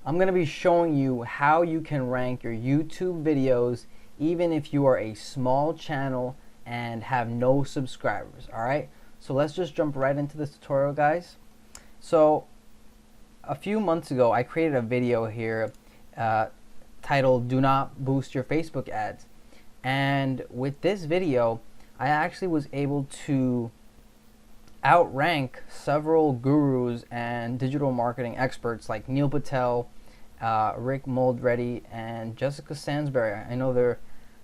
I'm going to be showing you how you can rank your YouTube videos even if you are a small channel and have no subscribers. Alright, so let's just jump right into this tutorial, guys. So a few months ago I created a video here titled "Do Not Boost Your Facebook Ads," and with this video I actually was able to outrank several gurus and digital marketing experts like Neil Patel, Rick Moldready, and Jessica Sansbury. I know they're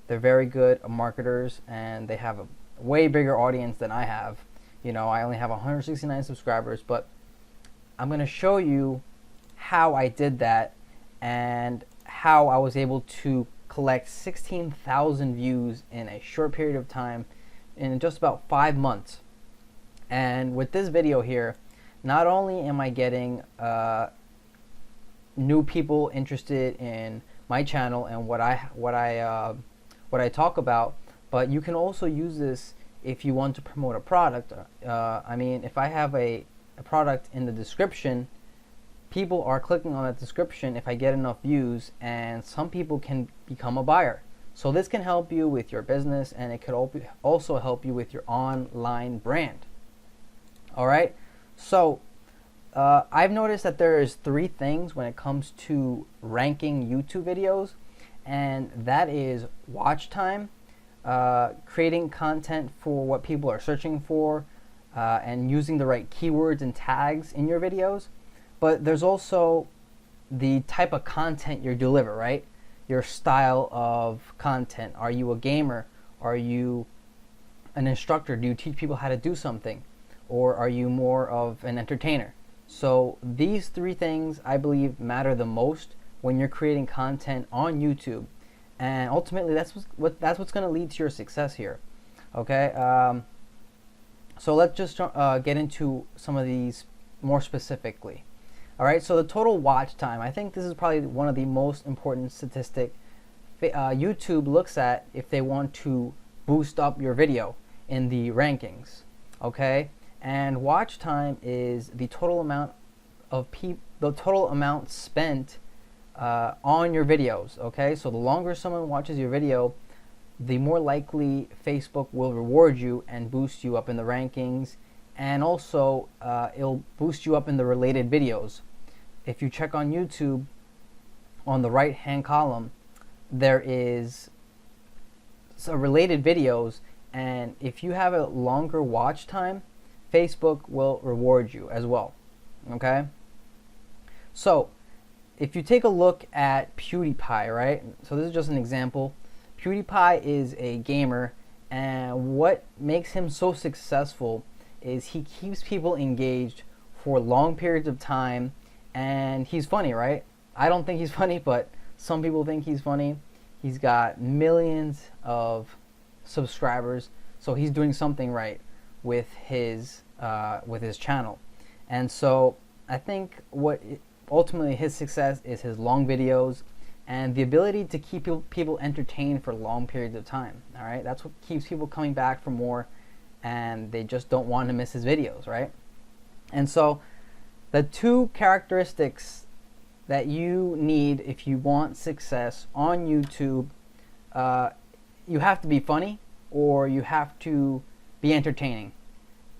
very good marketers and they have a way bigger audience than I have. You know, I only have 169 subscribers, but I'm going to show you how I did that and how I was able to collect 16,000 views in a short period of time in just about 5 months. And with this video here, not only am I getting new people interested in my channel and what I talk about, but you can also use this if you want to promote a product. I mean, if I have a product in the description, people are clicking on that description if I get enough views, and some people can become a buyer. So this can help you with your business, and it could also help you with your online brand. Alright, so I've noticed that there is 3 things when it comes to ranking YouTube videos, and that is watch time, creating content for what people are searching for, and using the right keywords and tags in your videos. But there's also the type of content you deliver, right? Your style of content. Are you a gamer? Are you an instructor? Do you teach people how to do something? Or are you more of an entertainer? So these 3 things I believe matter the most when you're creating content on YouTube, and ultimately that's what's going to lead to your success here. Okay, so let's just get into some of these more specifically. Alright, so the total watch time, I think this is probably one of the most important statistic YouTube looks at if they want to boost up your video in the rankings. Okay, and watch time is the total amount of spent on your videos. Okay, so the longer someone watches your video, the more likely Facebook will reward you and boost you up in the rankings, and also it'll boost you up in the related videos. If you check on YouTube, on the right hand column there is related videos, and if you have a longer watch time, Facebook will reward you as well. Okay, so if you take a look at PewDiePie, right? So this is just an example. PewDiePie is a gamer, and what makes him so successful is he keeps people engaged for long periods of time, and he's funny, right? I don't think he's funny, but some people think he's funny. He's got millions of subscribers, so he's doing something right with his channel. And so I think ultimately his success is his long videos and the ability to keep people entertained for long periods of time. All right, that's what keeps people coming back for more, and they just don't want to miss his videos, right? And so the 2 characteristics that you need if you want success on YouTube, you have to be funny, or you have to be entertaining,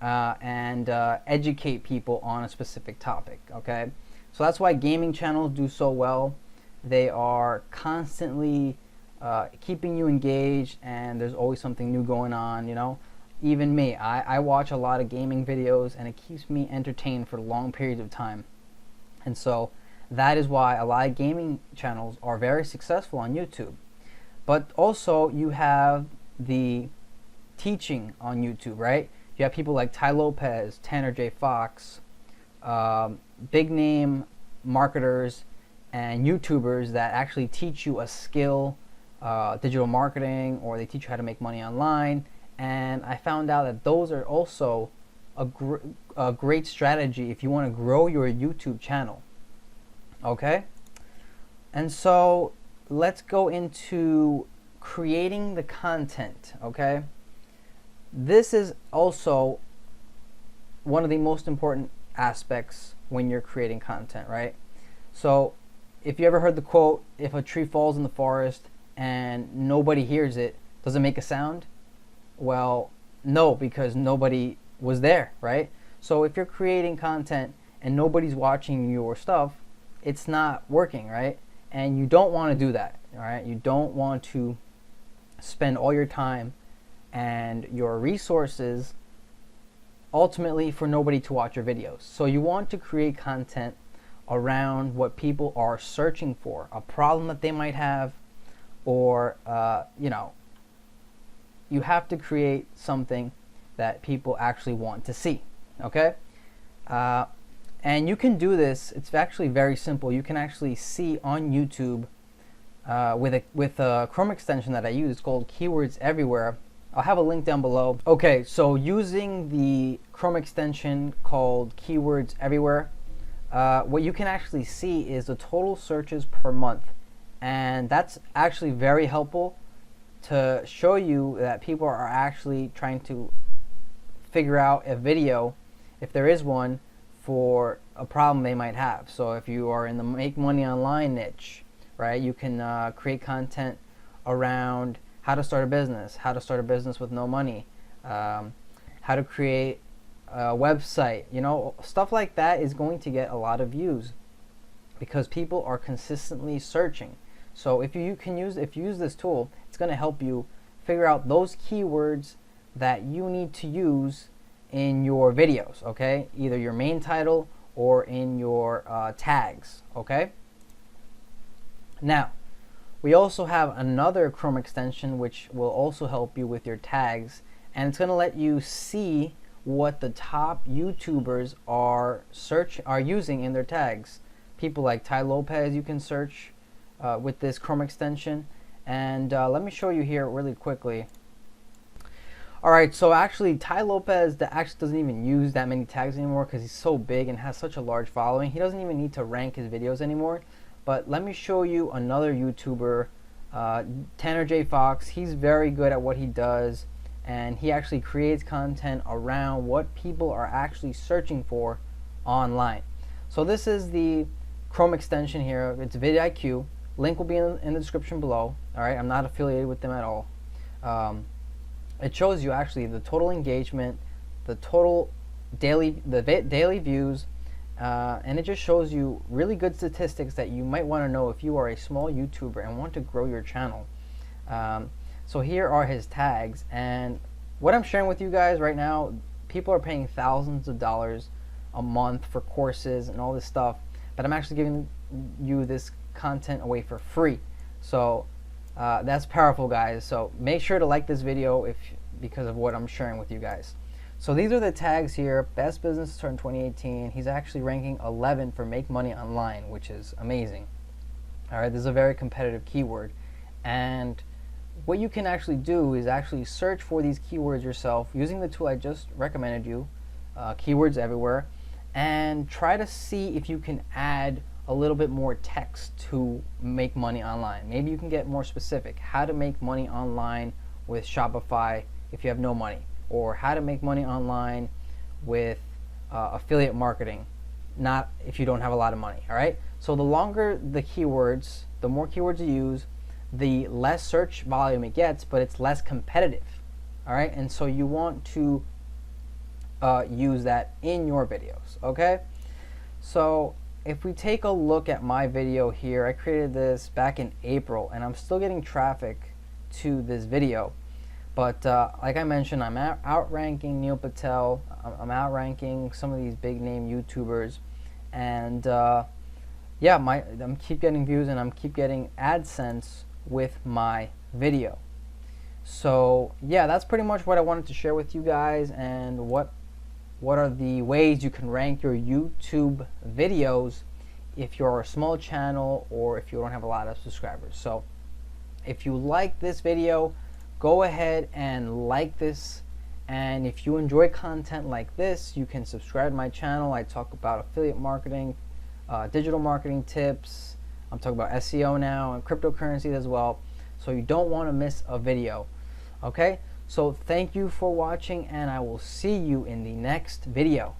and educate people on a specific topic. Okay, so that's why gaming channels do so well. They are constantly keeping you engaged, and there's always something new going on. You know, even me, I watch a lot of gaming videos, and it keeps me entertained for long periods of time. And so that is why a lot of gaming channels are very successful on YouTube. But also you have the teaching on YouTube, right? You have people like Ty Lopez, Tanner J. Fox, big name marketers and YouTubers that actually teach you a skill, digital marketing, or they teach you how to make money online. And I found out that those are also a great strategy if you want to grow your YouTube channel. Okay, and so let's go into creating the content. Okay, this is also one of the most important aspects when you're creating content, right? So if you ever heard the quote, if a tree falls in the forest and nobody hears it, does it make a sound? Well, no, because nobody was there, right? So if you're creating content and nobody's watching your stuff, it's not working, right? And you don't want to do that, all right? You don't want to spend all your time and your resources ultimately for nobody to watch your videos. So you want to create content around what people are searching for, a problem that they might have, or you have to create something that people actually want to see, okay? And you can do this. It's actually very simple. You can actually see on YouTube with a Chrome extension that I use called Keywords Everywhere. I'll have a link down below. Okay, so using the Chrome extension called Keywords Everywhere, what you can actually see is the total searches per month. And that's actually very helpful to show you that people are actually trying to figure out a video, if there is one, for a problem they might have. So if you are in the make money online niche, right, you can create content around how to start a business with no money, how to create a website, stuff like that is going to get a lot of views because people are consistently searching. So if you use this tool, it's going to help you figure out those keywords that you need to use in your videos, okay? Either your main title or in your tags, okay? Now, we also have another Chrome extension which will also help you with your tags, and it's going to let you see what the top YouTubers are using in their tags. People like Ty Lopez you can search with this Chrome extension, and let me show you here really quickly. Alright, so actually Ty Lopez actually doesn't even use that many tags anymore because he's so big and has such a large following. He doesn't even need to rank his videos anymore. But let me show you another YouTuber, Tanner J. Fox. He's very good at what he does, and he actually creates content around what people are actually searching for online. So this is the Chrome extension here. It's Vid IQ. Link will be in the description below. Alright, I'm not affiliated with them at all. It shows you actually the total engagement, the total daily views, and it just shows you really good statistics that you might want to know if you are a small YouTuber and want to grow your channel. So here are his tags, and what I'm sharing with you guys right now, people are paying thousands of dollars a month for courses and all this stuff, but I'm actually giving you this content away for free. So that's powerful, guys. So make sure to like this video because of what I'm sharing with you guys. So these are the tags here. Best business start in 2018. He's actually ranking 11 for make money online, which is amazing. All right, this is a very competitive keyword, and what you can actually do is actually search for these keywords yourself using the tool I just recommended you, Keywords Everywhere, and try to see if you can add a little bit more text to make money online. Maybe you can get more specific. How to make money online with Shopify if you have no money, or how to make money online with affiliate marketing, not if you don't have a lot of money. All right. So the longer the keywords, the more keywords you use, the less search volume it gets, but it's less competitive. All right. And so you want to use that in your videos. Okay. So if we take a look at my video here, I created this back in April, and I'm still getting traffic to this video. But like I mentioned, I'm outranking Neil Patel. I'm outranking some of these big name YouTubers, and yeah, I'm keep getting views and I'm keep getting AdSense with my video. So yeah, that's pretty much what I wanted to share with you guys, and what are the ways you can rank your YouTube videos if you're a small channel or if you don't have a lot of subscribers. So if you like this video, go ahead and like this, and if you enjoy content like this, you can subscribe to my channel. I talk about affiliate marketing, digital marketing tips. I'm talking about SEO now and cryptocurrencies as well, so you don't want to miss a video. Okay, so thank you for watching, and I will see you in the next video.